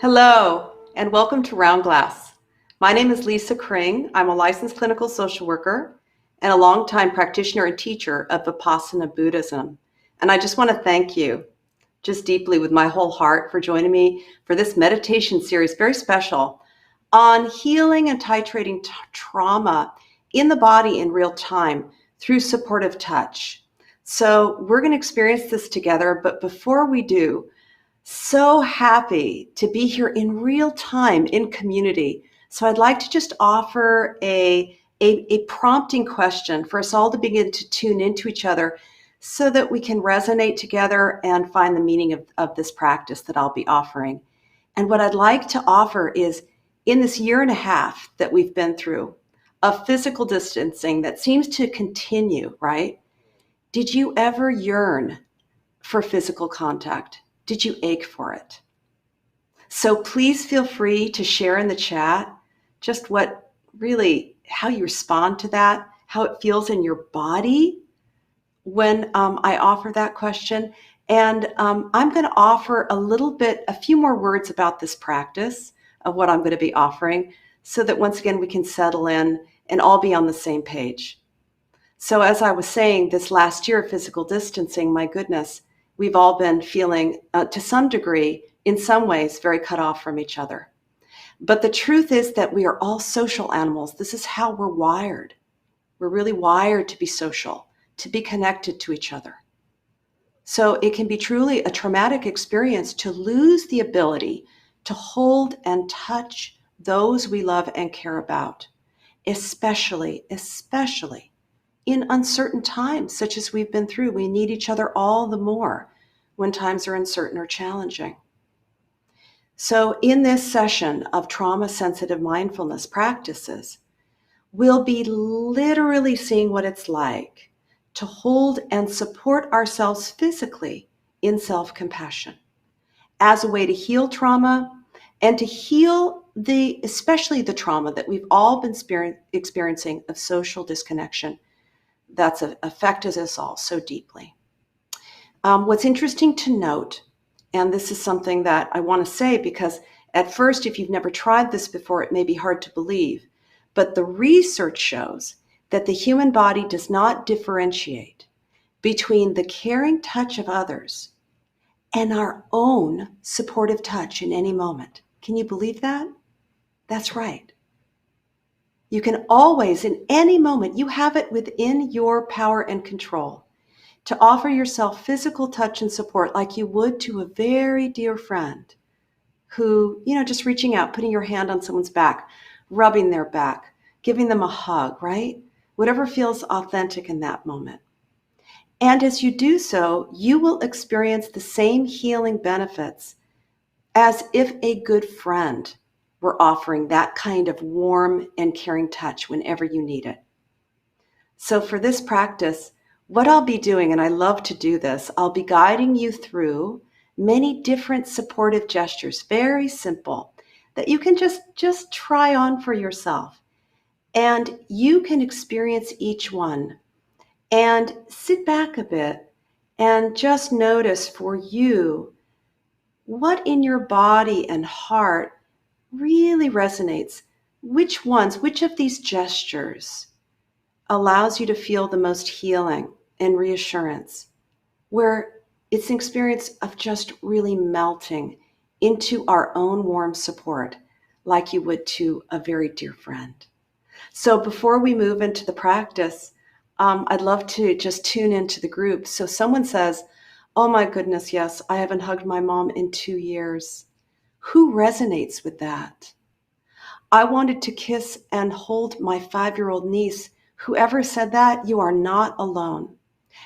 Hello, and welcome to Round Glass. My name is Lisa Kring. I'm a licensed clinical social worker and a longtime practitioner and teacher of Vipassana Buddhism. And I just want to thank you just deeply with my whole heart for joining me for this meditation series, very special, on healing and titrating trauma in the body in real time through supportive touch. So we're going to experience this together, but before we do, so happy to be here in real time in community. So I'd like to just offer a prompting question for us all to begin to tune into each other so that we can resonate together and find the meaning of this practice that I'll be offering. And what I'd like to offer is, in this year and a half that we've been through of physical distancing that seems to continue, right? Did you ever yearn for physical contact? Did you ache for it? So please feel free to share in the chat just how you respond to that, how it feels in your body when I offer that question. And I'm going to offer a few more words about this practice of what I'm going to be offering so that once again we can settle in and all be on the same page. So as I was saying, this last year of physical distancing, my goodness, we've all been feeling, to some degree, in some ways, very cut off from each other. But the truth is that we are all social animals. This is how we're wired. We're really wired to be social, to be connected to each other. So it can be truly a traumatic experience to lose the ability to hold and touch those we love and care about, especially in uncertain times, such as we've been through. We need each other all the more when times are uncertain or challenging. So in this session of trauma-sensitive mindfulness practices, we'll be literally seeing what it's like to hold and support ourselves physically in self-compassion as a way to heal trauma and to heal especially the trauma that we've all been experiencing of social disconnection that's affected us all so deeply. What's interesting to note, and this is something that I want to say because at first, if you've never tried this before, it may be hard to believe, but the research shows that the human body does not differentiate between the caring touch of others and our own supportive touch in any moment. Can you believe that? That's right. You can always, in any moment, you have it within your power and control to offer yourself physical touch and support like you would to a very dear friend who, just reaching out, putting your hand on someone's back, rubbing their back, giving them a hug, right? Whatever feels authentic in that moment. And as you do so, you will experience the same healing benefits as if a good friend were offering that kind of warm and caring touch whenever you need it. So for this practice, what I'll be doing, and I love to do this, I'll be guiding you through many different supportive gestures, very simple, that you can just try on for yourself. And you can experience each one and sit back a bit and just notice for you what in your body and heart really resonates. Which of these gestures allows you to feel the most healing and reassurance, where it's an experience of just really melting into our own warm support, like you would to a very dear friend. So before we move into the practice, I'd love to just tune into the group. So someone says, oh my goodness, yes, I haven't hugged my mom in 2 years. Who resonates with that? I wanted to kiss and hold my 5-year-old niece. Whoever said that, you are not alone.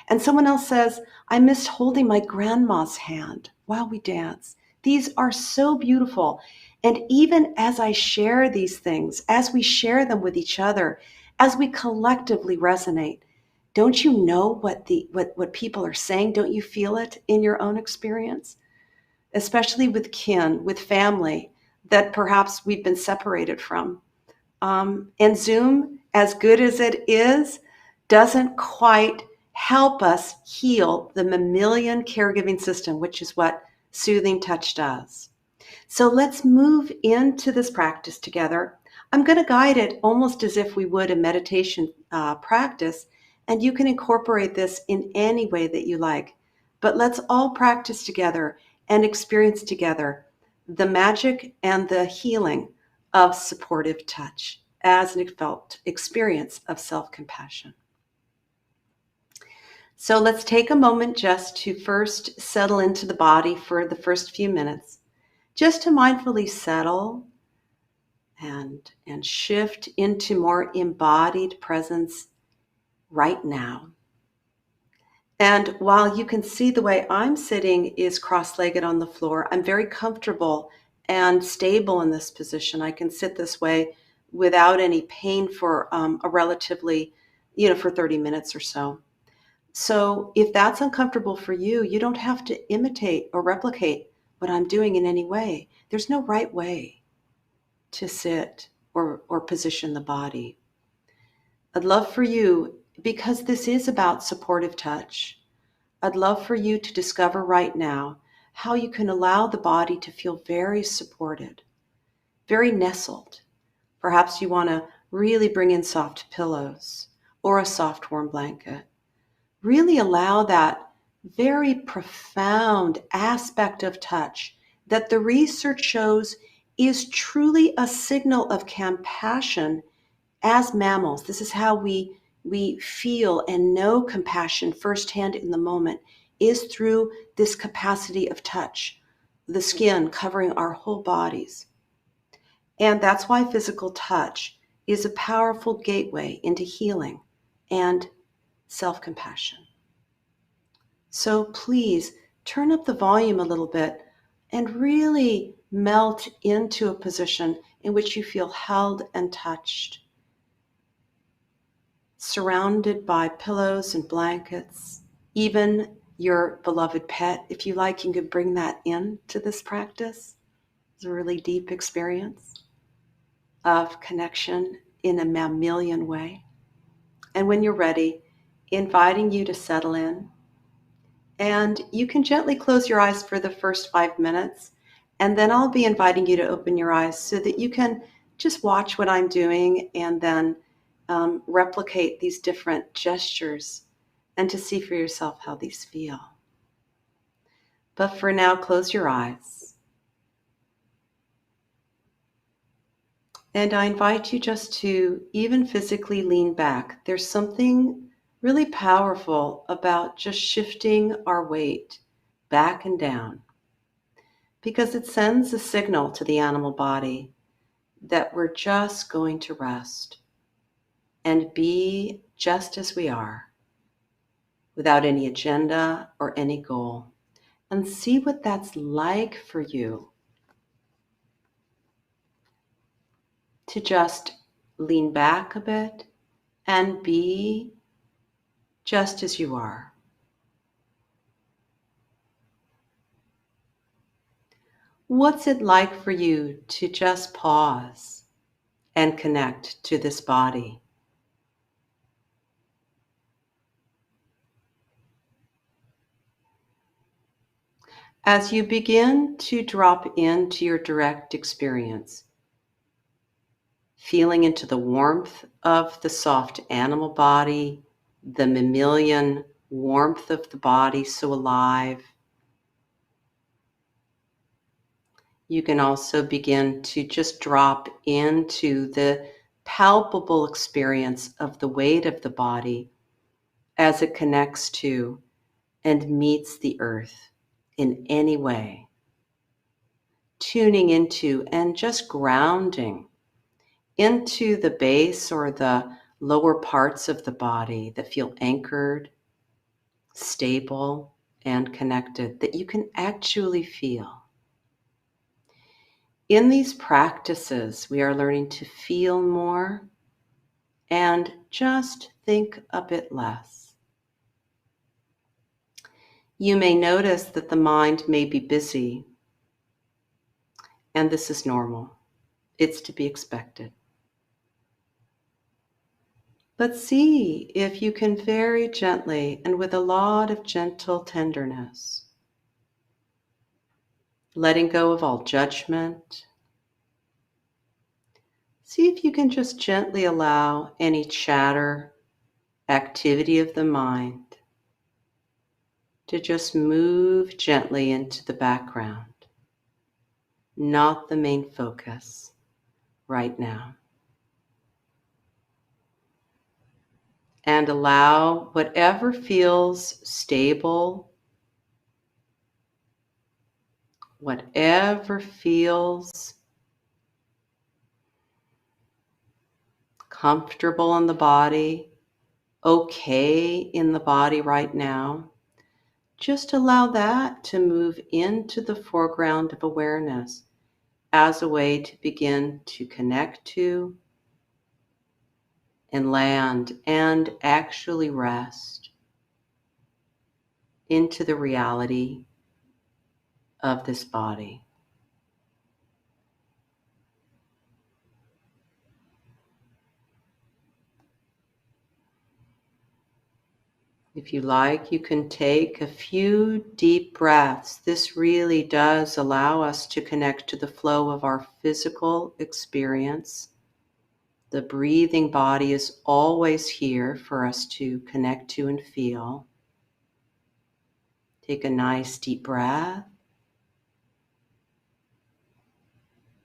And someone else says, I missed holding my grandma's hand while we dance. These are so beautiful. And even as I share these things, as we share them with each other, as we collectively resonate, don't you know what people are saying? Don't you feel it in your own experience? Especially with kin, with family that perhaps we've been separated from. And Zoom, as good as it is, doesn't quite help us heal the mammalian caregiving system, which is what soothing touch does. So let's move into this practice together. I'm going to guide it almost as if we would a meditation practice, and you can incorporate this in any way that you like. But let's all practice together and experience together the magic and the healing of supportive touch as an felt experience of self-compassion. So let's take a moment just to first settle into the body for the first few minutes, just to mindfully settle and shift into more embodied presence right now. And while you can see the way I'm sitting is cross-legged on the floor, I'm very comfortable and stable in this position. I can sit this way without any pain for a relatively, for 30 minutes or so. So if that's uncomfortable for you, you don't have to imitate or replicate what I'm doing in any way. There's no right way to sit or position the body. I'd love for you, because this is about supportive touch, I'd love for you to discover right now how you can allow the body to feel very supported, very nestled. Perhaps you want to really bring in soft pillows or a soft warm blanket. Really allow that very profound aspect of touch that the research shows is truly a signal of compassion as mammals. This is how we feel and know compassion firsthand in the moment, is through this capacity of touch, the skin covering our whole bodies. And that's why physical touch is a powerful gateway into healing and self-compassion. So please turn up the volume a little bit and really melt into a position in which you feel held and touched, surrounded by pillows and blankets, even your beloved pet. If you like, you can bring that into this practice. It's a really deep experience of connection in a mammalian way. And when you're ready, inviting you to settle in. And you can gently close your eyes for the first 5 minutes, and then I'll be inviting you to open your eyes so that you can just watch what I'm doing and then replicate these different gestures and to see for yourself how these feel. But for now, close your eyes. And I invite you just to even physically lean back. There's something really powerful about just shifting our weight back and down, because it sends a signal to the animal body that we're just going to rest and be just as we are, without any agenda or any goal, and see what that's like for you to just lean back a bit and be just as you are. What's it like for you to just pause and connect to this body? As you begin to drop into your direct experience, feeling into the warmth of the soft animal body, the mammalian warmth of the body, so alive. You can also begin to just drop into the palpable experience of the weight of the body as it connects to and meets the earth in any way. Tuning into and just grounding into the base or the lower parts of the body that feel anchored, stable, and connected, that you can actually feel. In these practices, we are learning to feel more and just think a bit less. You may notice that the mind may be busy, and this is normal. It's to be expected. But see if you can very gently and with a lot of gentle tenderness letting go of all judgment. See if you can just gently allow any chatter, activity of the mind to just move gently into the background, not the main focus right now. And allow whatever feels stable, whatever feels comfortable in the body, okay in the body right now. Just allow that to move into the foreground of awareness as a way to begin to connect to and land and actually rest into the reality of this body. If you like, you can take a few deep breaths. This really does allow us to connect to the flow of our physical experience. The breathing body is always here for us to connect to and feel. Take a nice deep breath,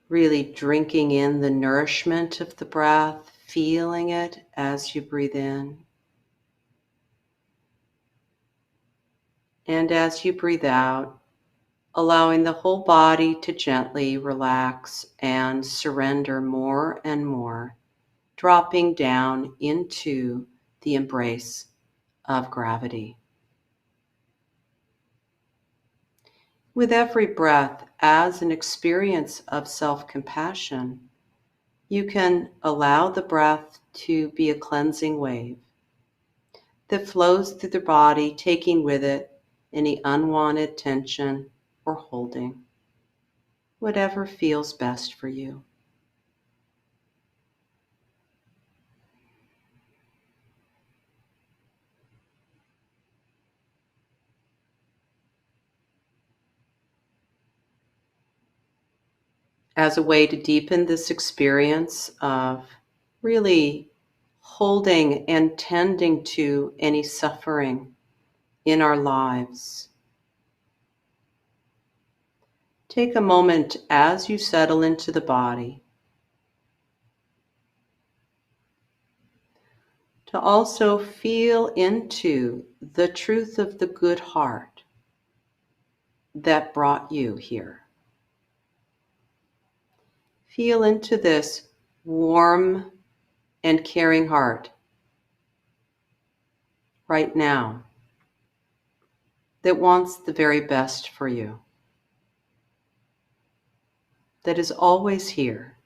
really drinking in the nourishment of the breath, feeling it as you breathe in. And as you breathe out, allowing the whole body to gently relax and surrender more and more, dropping down into the embrace of gravity. With every breath, as an experience of self-compassion, you can allow the breath to be a cleansing wave that flows through the body, taking with it any unwanted tension or holding, whatever feels best for you. As a way to deepen this experience of really holding and tending to any suffering in our lives, take a moment as you settle into the body to also feel into the truth of the good heart that brought you here. Feel into this warm and caring heart right now that wants the very best for you, that is always here,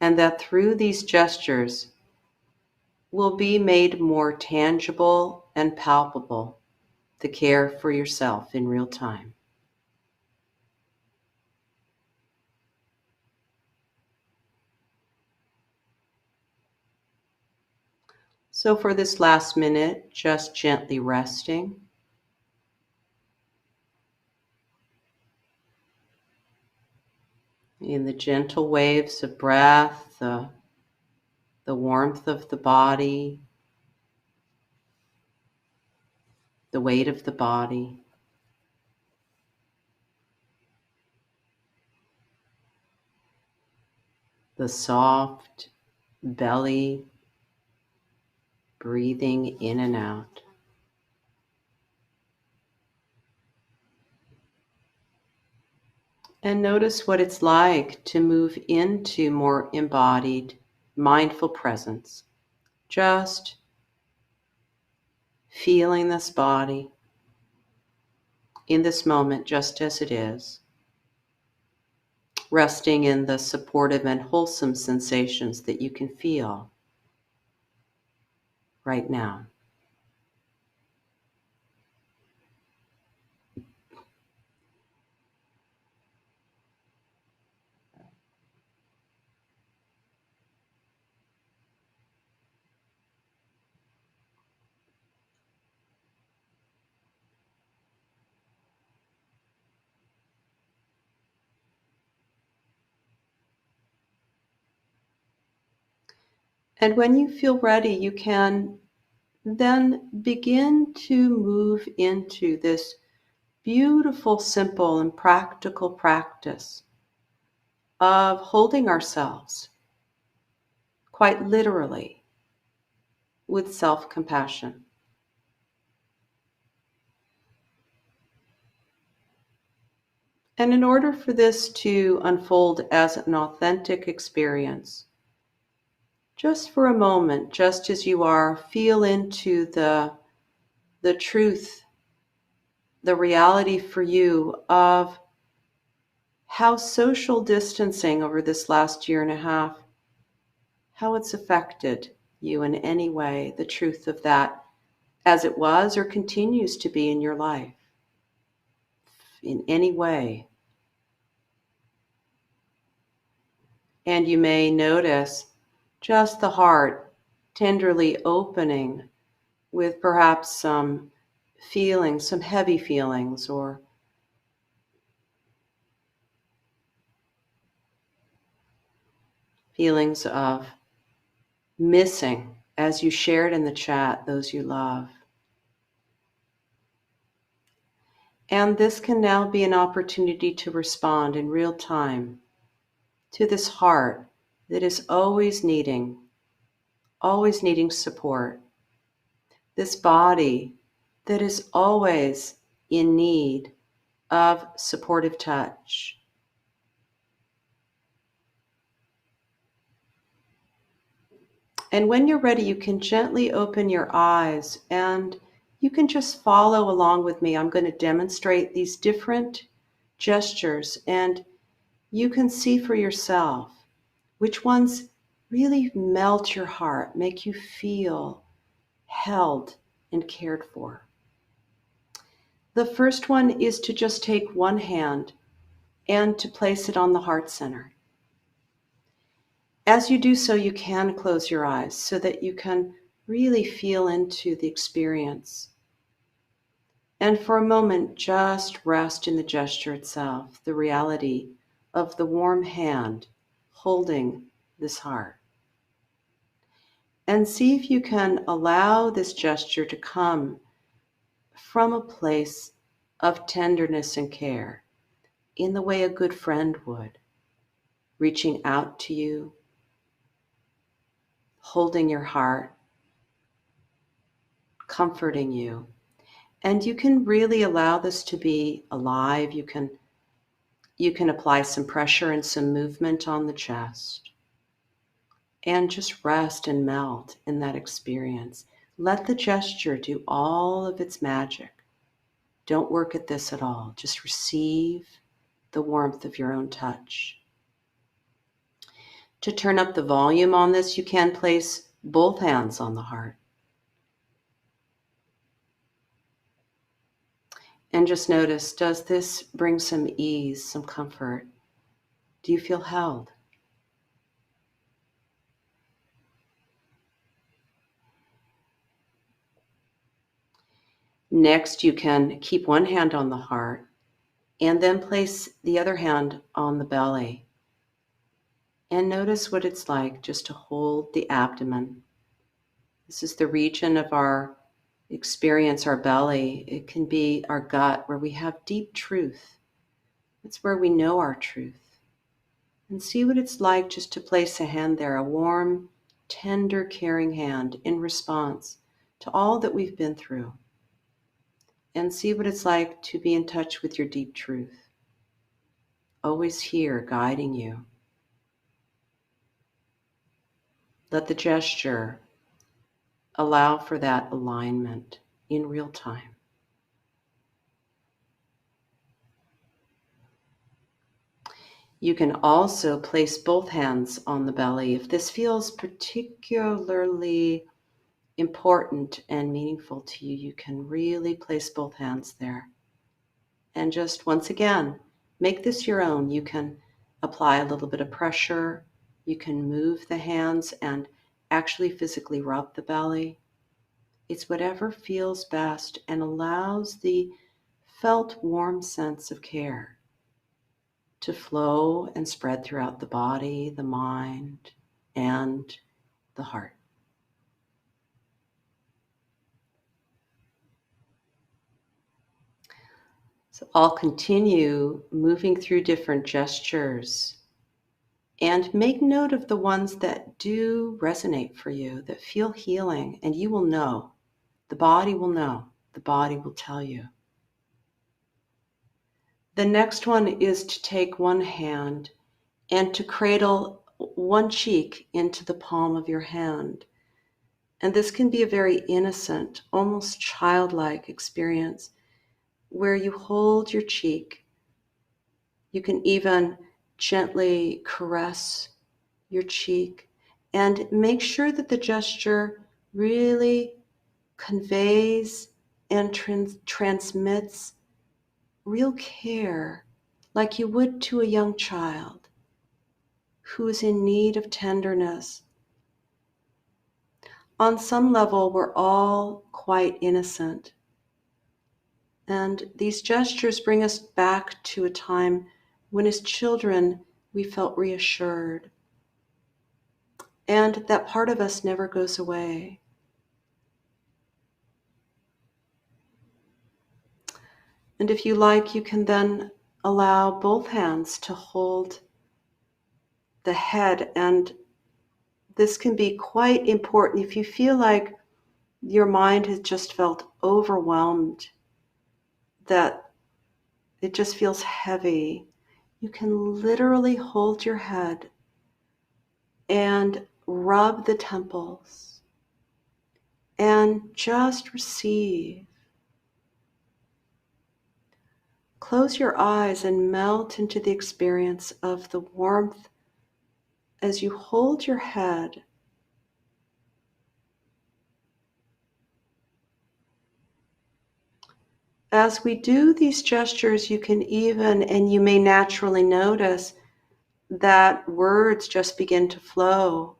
and that through these gestures will be made more tangible and palpable, the care for yourself in real time. So for this last minute, just gently resting, in the gentle waves of breath, the warmth of the body, the weight of the body, the soft belly breathing in and out. And notice what it's like to move into more embodied, mindful presence. Just feeling this body in this moment just as it is, resting in the supportive and wholesome sensations that you can feel right now. And when you feel ready, you can then begin to move into this beautiful, simple, and practical practice of holding ourselves, quite literally, with self-compassion. And in order for this to unfold as an authentic experience, just for a moment, just as you are, feel into the truth, the reality for you of how social distancing over this last year and a half, how it's affected you in any way, the truth of that as it was or continues to be in your life, in any way. And you may notice just the heart tenderly opening with perhaps some feelings, some heavy feelings, or feelings of missing, as you shared in the chat, those you love. And this can now be an opportunity to respond in real time to this heart that is always needing support. This body that is always in need of supportive touch. And when you're ready, you can gently open your eyes and you can just follow along with me. I'm going to demonstrate these different gestures and you can see for yourself which ones really melt your heart, make you feel held and cared for. The first one is to just take one hand and to place it on the heart center. As you do so, you can close your eyes so that you can really feel into the experience. And for a moment, just rest in the gesture itself, the reality of the warm hand holding this heart. And see if you can allow this gesture to come from a place of tenderness and care, in the way a good friend would, reaching out to you, holding your heart, comforting you. And you can really allow this to be alive. You can apply some pressure and some movement on the chest and just rest and melt in that experience. Let the gesture do all of its magic. Don't work at this at all. Just receive the warmth of your own touch. To turn up the volume on this, you can place both hands on the heart. And just notice, does this bring some ease, some comfort? Do you feel held? Next, you can keep one hand on the heart and then place the other hand on the belly. And notice what it's like just to hold the abdomen. This is the region of our experience, our belly. It can be our gut, where we have deep truth. It's where we know our truth. And see what it's like just to place a hand there, a warm, tender, caring hand in response to all that we've been through. And see what it's like to be in touch with your deep truth. Always here, guiding you. Let the gesture allow for that alignment in real time. You can also place both hands on the belly. If this feels particularly important and meaningful to you, you can really place both hands there. And just once again, make this your own. You can apply a little bit of pressure. You can move the hands and actually physically rub the belly. It's whatever feels best and allows the felt warm sense of care to flow and spread throughout the body, the mind, and the heart. So I'll continue moving through different gestures and make note of the ones that do resonate for you, that feel healing, and you will know. The body will know. The body will tell you. The next one is to take one hand and to cradle one cheek into the palm of your hand. And this can be a very innocent, almost childlike experience where you hold your cheek. You can even gently caress your cheek and make sure that the gesture really conveys and transmits real care, like you would to a young child who is in need of tenderness. On some level, we're all quite innocent. And these gestures bring us back to a time when, as children, we felt reassured. And that part of us never goes away. And if you like, you can then allow both hands to hold the head. And this can be quite important if you feel like your mind has just felt overwhelmed, that it just feels heavy. You can literally hold your head and rub the temples and just receive. Close your eyes and melt into the experience of the warmth as you hold your head. As we do these gestures, you can even, and you may naturally notice that words just begin to flow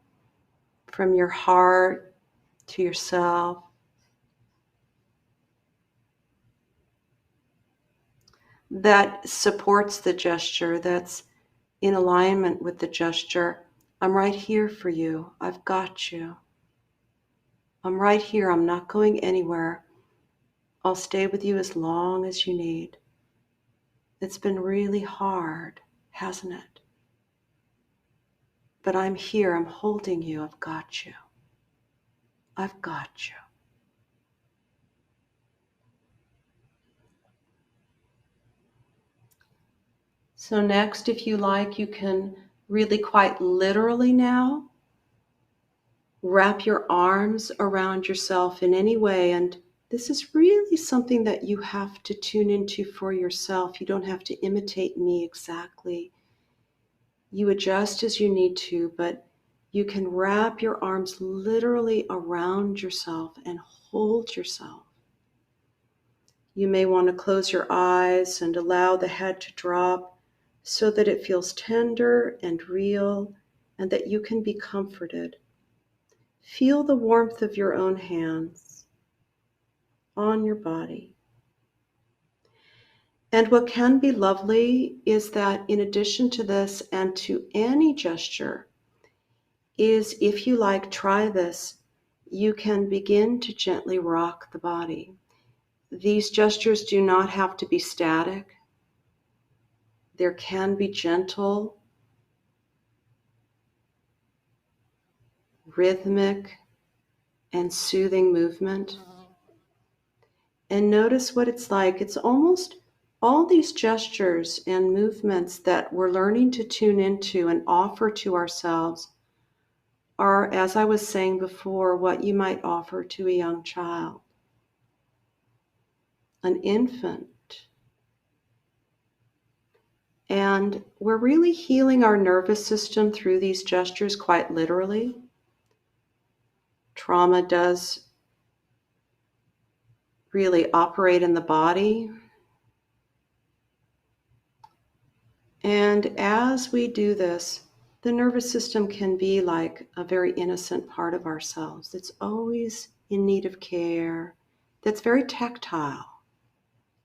from your heart to yourself. That supports the gesture, that's in alignment with the gesture. I'm right here for you. I've got you. I'm right here. I'm not going anywhere. I'll stay with you as long as you need. It's been really hard, hasn't it? But I'm here. I'm holding you. I've got you. I've got you. So next, if you like, you can really quite literally now wrap your arms around yourself in any way. And this is really something that you have to tune into for yourself. You don't have to imitate me exactly. You adjust as you need to, but you can wrap your arms literally around yourself and hold yourself. You may want to close your eyes and allow the head to drop so that it feels tender and real and that you can be comforted. Feel the warmth of your own hands on your body. And what can be lovely is that in addition to this and to any gesture, is if you like, try this, you can begin to gently rock the body. These gestures do not have to be static. There can be gentle, rhythmic, and soothing movement. And notice what it's like. It's almost all these gestures and movements that we're learning to tune into and offer to ourselves are, as I was saying before, what you might offer to a young child, an infant. And we're really healing our nervous system through these gestures quite literally. Trauma does really operate in the body. And as we do this, the nervous system can be like a very innocent part of ourselves that's always in need of care, that's very tactile,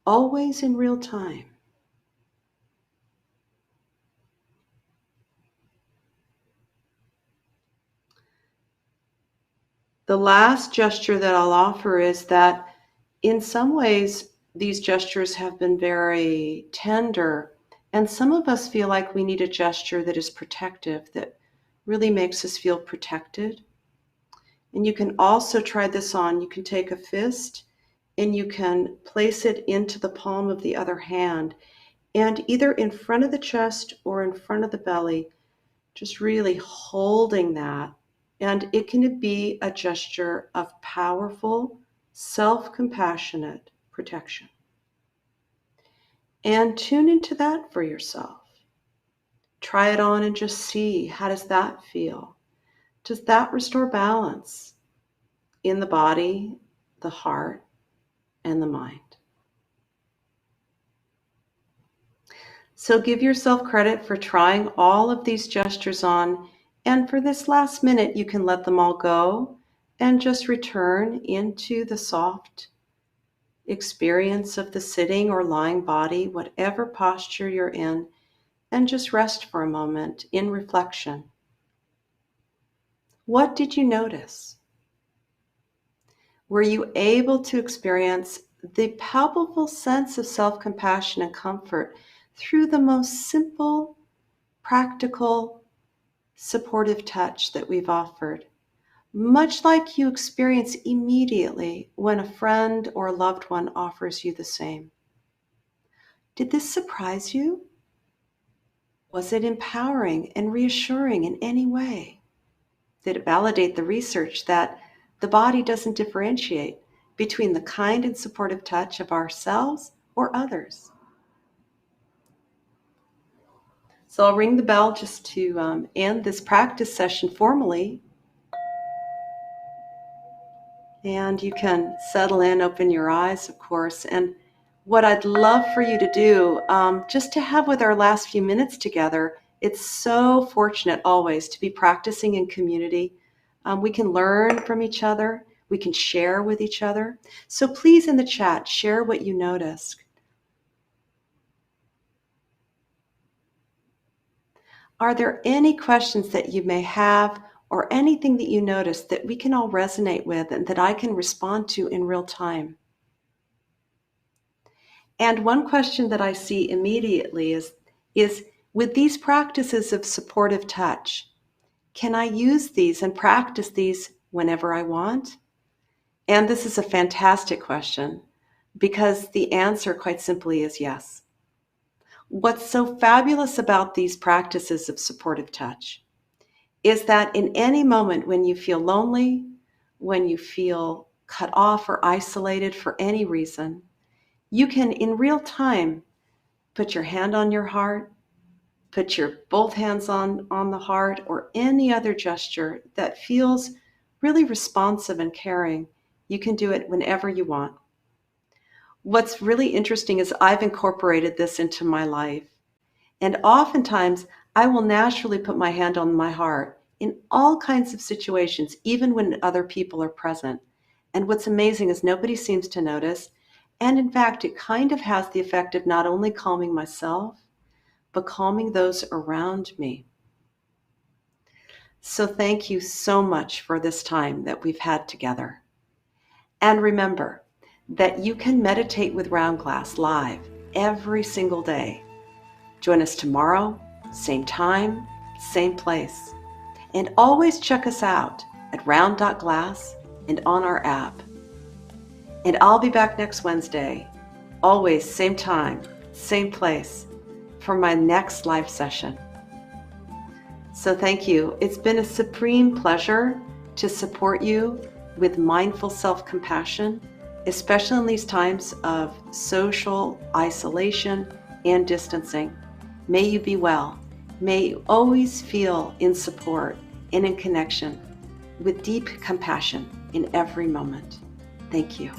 always in real time. The last gesture that I'll offer is that in some ways, these gestures have been very tender, and some of us feel like we need a gesture that is protective, that really makes us feel protected. And you can also try this on. You can take a fist and you can place it into the palm of the other hand, and either in front of the chest or in front of the belly, just really holding that. And it can be a gesture of powerful, self-compassionate protection. And tune into that for yourself. Try it on and just see, how does that feel? Does that restore balance in the body, the heart, and the mind? So give yourself credit for trying all of these gestures on, and for this last minute, you can let them all go and just return into the soft experience of the sitting or lying body, whatever posture you're in, and just rest for a moment in reflection. What did you notice? Were you able to experience the palpable sense of self-compassion and comfort through the most simple, practical, supportive touch that we've offered, much like you experience immediately when a friend or a loved one offers you the same? Did this surprise you? Was it empowering and reassuring in any way? Did it validate the research that the body doesn't differentiate between the kind and supportive touch of ourselves or others? So I'll ring the bell just to end this practice session formally. And you can settle in, open your eyes, of course. And what I'd love for you to do, just to have with our last few minutes together, it's so fortunate always to be practicing in community. We can learn from each other. We can share with each other. So please, in the chat, share what you noticed. Are there any questions that you may have, or anything that you noticed that we can all resonate with and that I can respond to in real time? And one question that I see immediately is with these practices of supportive touch, can I use these and practice these whenever I want? And this is a fantastic question, because the answer quite simply is yes. What's so fabulous about these practices of supportive touch is that in any moment when you feel lonely, when you feel cut off or isolated for any reason, you can in real time put your hand on your heart, put your both hands on the heart, or any other gesture that feels really responsive and caring. You can do it whenever you want. What's really interesting is I've incorporated this into my life. And oftentimes, I will naturally put my hand on my heart in all kinds of situations, even when other people are present. And what's amazing is nobody seems to notice. And in fact, it kind of has the effect of not only calming myself, but calming those around me. So thank you so much for this time that we've had together. And remember that you can meditate with Round Glass live every single day. Join us tomorrow, same time, same place. And always check us out at round.glass and on our app. And I'll be back next Wednesday, always same time, same place, for my next live session. So thank you. It's been a supreme pleasure to support you with mindful self-compassion, especially in these times of social isolation and distancing. May you be well. May you always feel in support and in connection with deep compassion in every moment. Thank you.